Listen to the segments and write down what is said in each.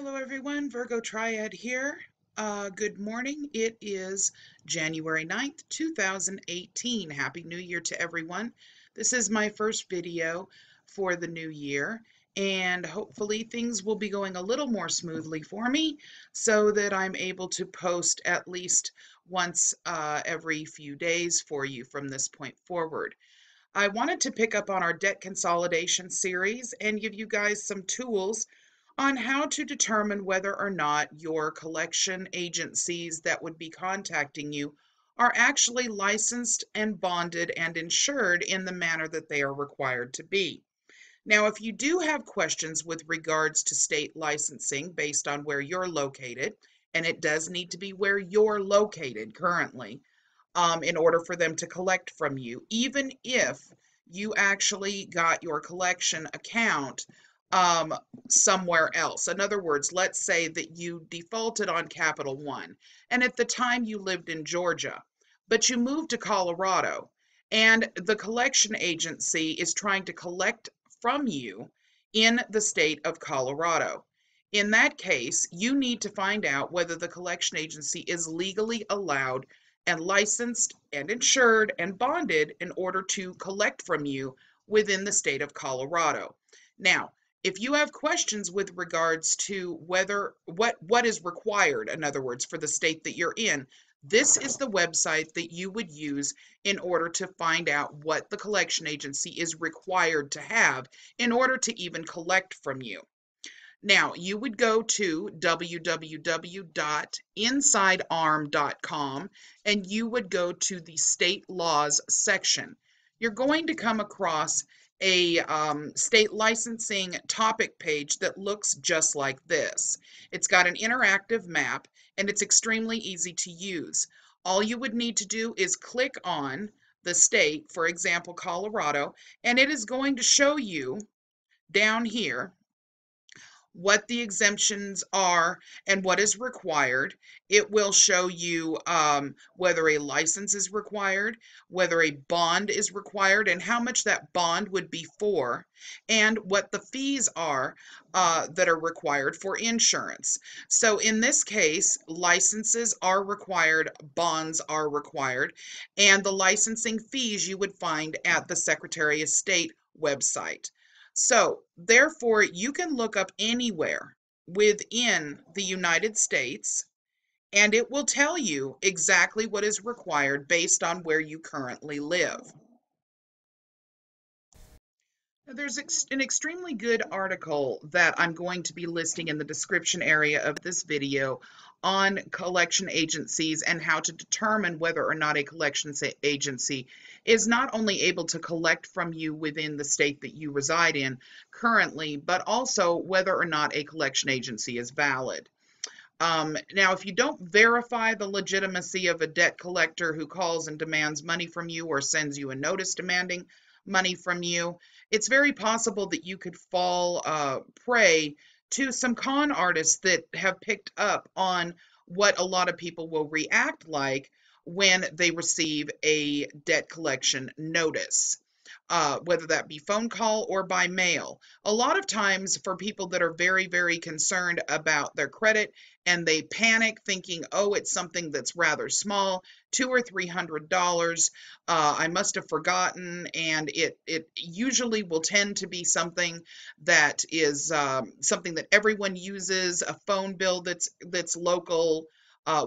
Hello everyone, Virgo Triad here. Good morning. It is January 9th, 2018. Happy New Year to everyone. This is my first video for the new year, and hopefully things will be going a little more smoothly for me so that I'm able to post at least once every few days for you from this point forward. I wanted to pick up on our debt consolidation series and give you guys some tools on how to determine whether or not your collection agencies that would be contacting you are actually licensed and bonded and insured in the manner that they are required to be. Now, if you do have questions with regards to state licensing based on where you're located, and it does need to be where you're located currently, in order for them to collect from you, even if you actually got your collection account um, somewhere else. In other words, let's say that you defaulted on Capital One, and at the time you lived in Georgia, but you moved to Colorado, and the collection agency is trying to collect from you in the state of Colorado. In that case, you need to find out whether the collection agency is legally allowed and licensed and insured and bonded in order to collect from you within the state of Colorado. Now, if you have questions with regards to whether what is required, in other words, for the state that you're in, this is the website that you would use in order to find out what the collection agency is required to have in order to even collect from you. Now, you would go to www.insidearm.com and you would go to the state laws section. You're going to come across a state licensing topic page that looks just like this. It's got an interactive map and it's extremely easy to use. All you would need to do is click on the state, for example, Colorado, and it is going to show you down here what the exemptions are and what is required. It will show you whether a license is required, whether a bond is required, and how much that bond would be for, and what the fees are that are required for insurance. So in this case, licenses are required, bonds are required, and the licensing fees you would find at the Secretary of State website. So, therefore, you can look up anywhere within the United States and it will tell you exactly what is required based on where you currently live. There's an extremely good article that I'm going to be listing in the description area of this video on collection agencies and how to determine whether or not a collection agency is not only able to collect from you within the state that you reside in currently, but also whether or not a collection agency is valid. Now, if you don't verify the legitimacy of a debt collector who calls and demands money from you or sends you a notice demanding money from you, it's very possible that you could fall prey to some con artists that have picked up on what a lot of people will react like when they receive a debt collection notice. Whether that be phone call or by mail. A lot of times for people that are very, very concerned about their credit and they panic thinking, oh, it's something that's rather small, $200 or $300, I must have forgotten, and it usually will tend to be something that is something that everyone uses, a phone bill that's local,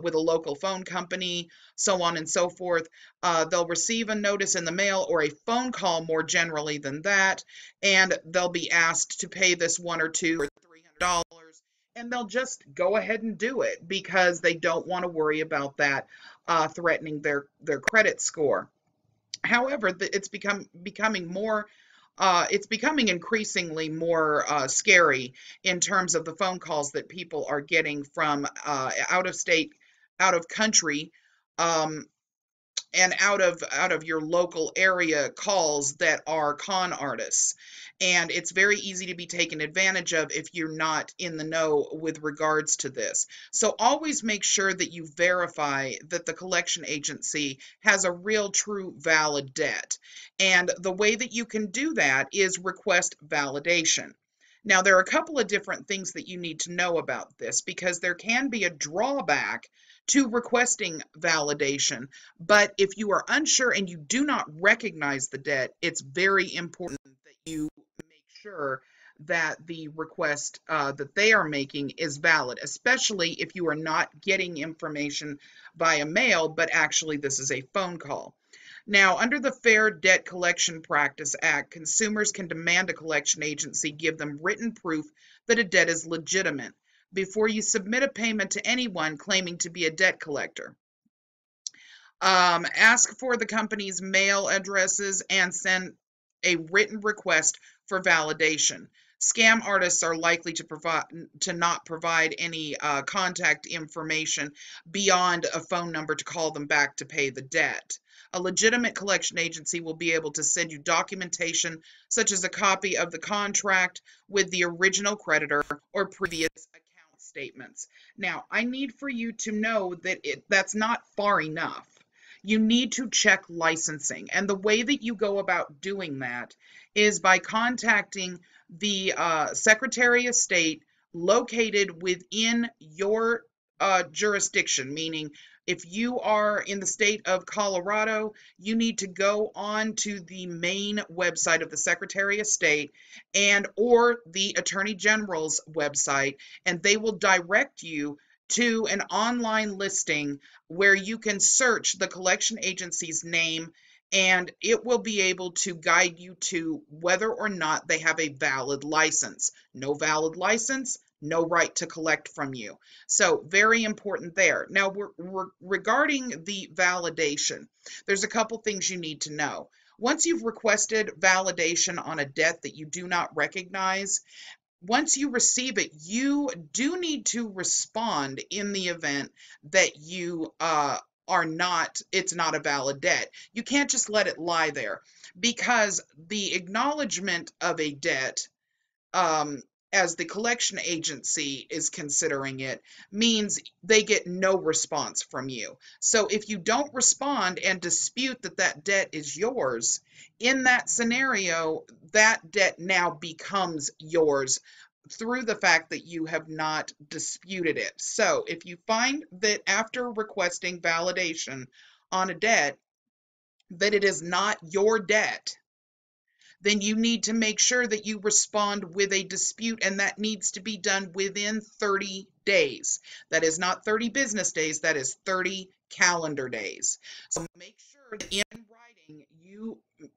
with a local phone company, so on and so forth. They'll receive a notice in the mail or a phone call more generally than that, and they'll be asked to pay this $100 or $200 or $300, and they'll just go ahead and do it because they don't want to worry about that threatening their credit score. However, it's becoming more it's becoming increasingly more scary in terms of the phone calls that people are getting from out of state, out of country, um, and out of your local area calls that are con artists. And it's very easy to be taken advantage of if you're not in the know with regards to this. So always make sure that you verify that the collection agency has a real, true, valid debt. And the way that you can do that is request validation. Now, there are a couple of different things that you need to know about this because there can be a drawback to requesting validation. But if you are unsure and you do not recognize the debt, it's very important that you make sure that the request that they are making is valid, especially if you are not getting information via mail, but actually this is a phone call. Now, under the Fair Debt Collection Practice Act, consumers can demand a collection agency give them written proof that a debt is legitimate before you submit a payment to anyone claiming to be a debt collector. Ask for the company's mail addresses and send a written request for validation. Scam artists are likely to not provide any contact information beyond a phone number to call them back to pay the debt. A legitimate collection agency will be able to send you documentation such as a copy of the contract with the original creditor or previous account statements. Now, I need for you to know that that's not far enough. You need to check licensing. And the way that you go about doing that is by contacting the Secretary of State located within your jurisdiction, meaning if you are in the state of Colorado, you need to go on to the main website of the Secretary of State and or the Attorney General's website, and they will direct you to an online listing where you can search the collection agency's name, and it will be able to guide you to whether or not they have a valid license. No valid license, no right to collect from you. So very important there. Now, regarding the validation, there's a couple things you need to know. Once you've requested validation on a debt that you do not recognize, once you receive it, you do need to respond in the event that you it's not a valid debt. You can't just let it lie there, because the acknowledgement of a debt, as the collection agency is considering it, means they get no response from you. So if you don't respond and dispute that that debt is yours, in that scenario, that debt now becomes yours through the fact that you have not disputed it. So if you find that after requesting validation on a debt that it is not your debt, then you need to make sure that you respond with a dispute, and that needs to be done within 30 days. That is not 30 business days, that is 30 calendar days. So make sure that in writing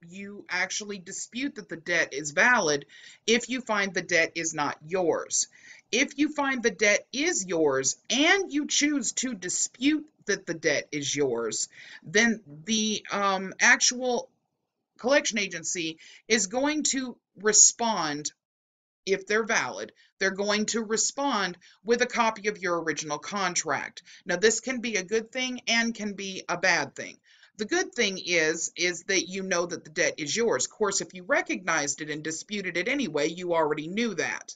you actually dispute that the debt is valid if you find the debt is not yours. If you find the debt is yours and you choose to dispute that the debt is yours, then the actual collection agency is going to respond. If they're valid, they're going to respond with a copy of your original contract. Now, this can be a good thing and can be a bad thing. The good thing is that you know that the debt is yours. Of course, if you recognized it and disputed it anyway, you already knew that.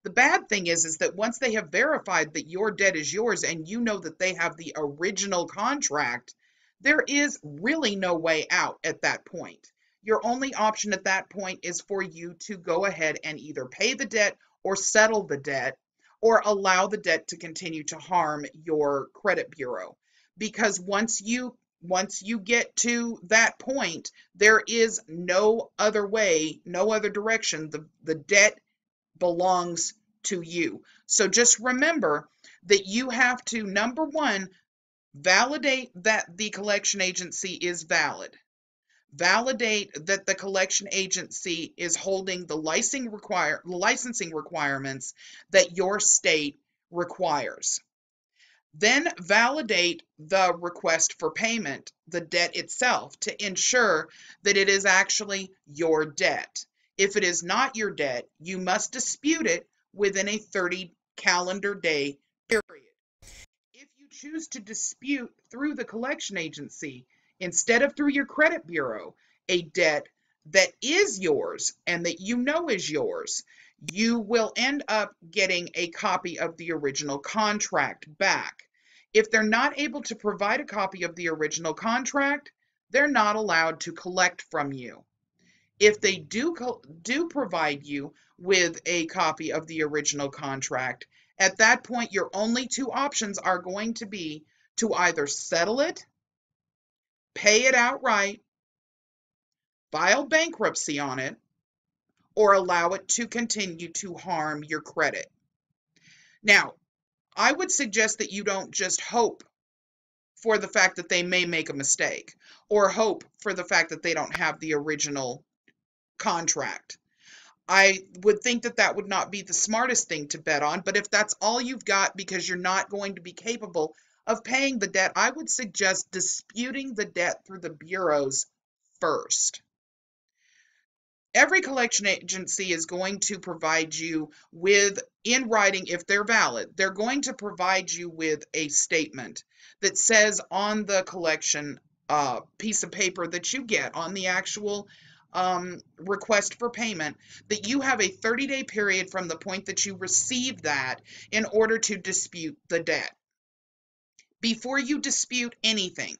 The bad thing is that once they have verified that your debt is yours and you know that they have the original contract, there is really no way out at that point. Your only option at that point is for you to go ahead and either pay the debt or settle the debt, or allow the debt to continue to harm your credit bureau. Because once you get to that point, there is no other way, no other direction. The debt belongs to you. So just remember that you have to, number one, validate that the collection agency is valid. Validate that the collection agency is holding the licensing requirements that your state requires. Then validate the request for payment, the debt itself, to ensure that it is actually your debt. If it is not your debt, you must dispute it within a 30 calendar day period. If you choose to dispute through the collection agency instead of through your credit bureau a debt that is yours and that you know is yours, you will end up getting a copy of the original contract back. If they're not able to provide a copy of the original contract, they're not allowed to collect from you. If they do provide you with a copy of the original contract, at that point, your only two options are going to be to either settle it, pay it outright, file bankruptcy on it, or allow it to continue to harm your credit. Now, I would suggest that you don't just hope for the fact that they may make a mistake or hope for the fact that they don't have the original contract. I would think that that would not be the smartest thing to bet on, but if that's all you've got because you're not going to be capable of paying the debt, I would suggest disputing the debt through the bureaus first. Every collection agency is going to provide you with, in writing, if they're valid, they're going to provide you with a statement that says on the collection piece of paper that you get on the actual request for payment that you have a 30-day period from the point that you receive that in order to dispute the debt. Before you dispute anything,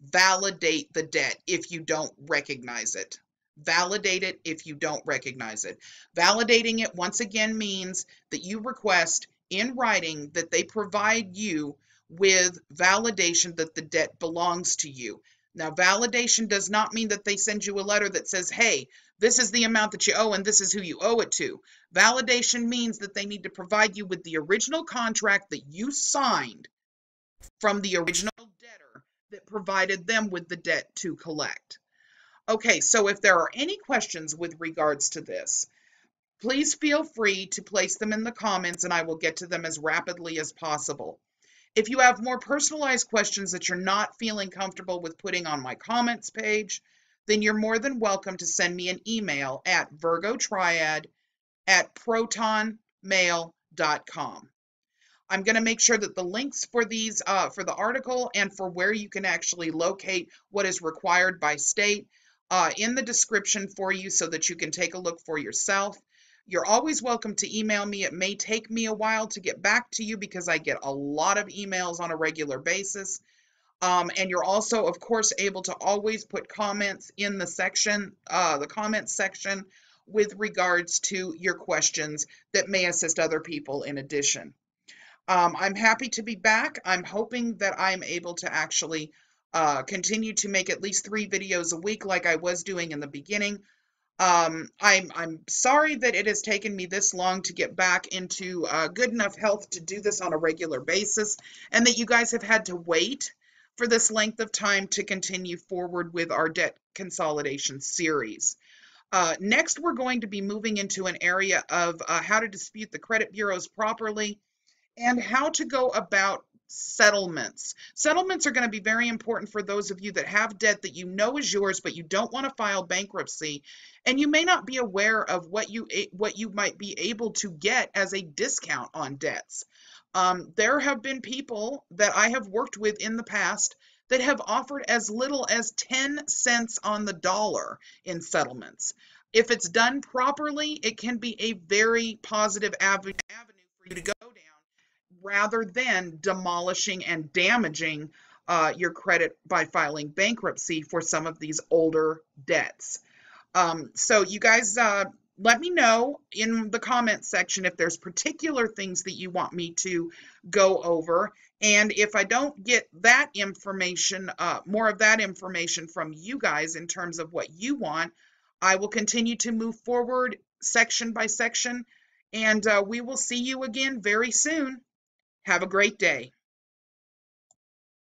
validate the debt if you don't recognize it. Validate it if you don't recognize it. Validating it, once again, means that you request in writing that they provide you with validation that the debt belongs to you. Now, validation does not mean that they send you a letter that says, hey, this is the amount that you owe and this is who you owe it to. Validation means that they need to provide you with the original contract that you signed from the original debtor that provided them with the debt to collect. Okay, so if there are any questions with regards to this, please feel free to place them in the comments and I will get to them as rapidly as possible. If you have more personalized questions that you're not feeling comfortable with putting on my comments page, then you're more than welcome to send me an email at virgotriad@protonmail.com. I'm going to make sure that the links for these, for the article and for where you can actually locate what is required by state in the description for you so that you can take a look for yourself. You're always welcome to email me. It may take me a while to get back to you because I get a lot of emails on a regular basis. And you're also, of course, able to always put comments in the section, the comments section, with regards to your questions that may assist other people in addition. I'm happy to be back. I'm hoping that I'm able to actually continue to make at least 3 videos a week like I was doing in the beginning. I'm sorry that it has taken me this long to get back into good enough health to do this on a regular basis, and that you guys have had to wait for this length of time to continue forward with our debt consolidation series. Next, we're going to be moving into an area of how to dispute the credit bureaus properly and how to go about settlements. Settlements are going to be very important for those of you that have debt that you know is yours, but you don't want to file bankruptcy, and you may not be aware of what you might be able to get as a discount on debts. There have been people that I have worked with in the past that have offered as little as 10 cents on the dollar in settlements. If it's done properly, it can be a very positive avenue for you to go down, rather than demolishing and damaging your credit by filing bankruptcy for some of these older debts. So you guys let me know in the comments section if there's particular things that you want me to go over. And if I don't get that information, more of that information from you guys in terms of what you want, I will continue to move forward section by section. And we will see you again very soon. Have a great day.